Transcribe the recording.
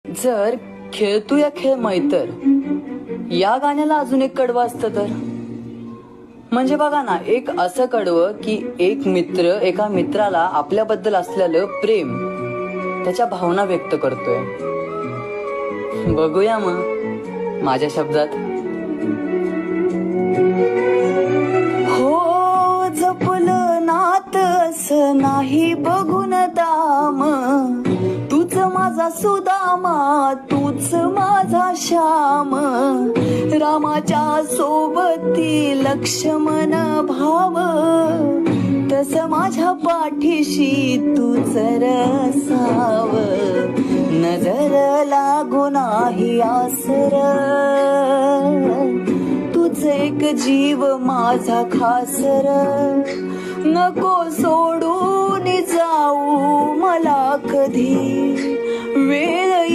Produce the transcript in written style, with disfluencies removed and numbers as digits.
जर खेळतूया खेळ मैतर या गाण्याला अजून एक कडवं असतं तर, म्हणजे बघा ना, एक असं कडवं की एक मित्र एका मित्राला आपल्याबद्दल असलेलं प्रेम, त्याच्या भावना व्यक्त करतोय. बघूया मग माझ्या शब्दात. हो जपलं नात असं नाही बघून दाम, तूच माझा सुदामा, तूच माझा श्याम, रामाच्या सोबती लक्ष्मण भाव, तस माझ्या पाठीशी तूच रसाव, नजर लागू नाही आसर, तूच एक जीव माझा खासर, नको सोडून जाऊ मला कधी वेळ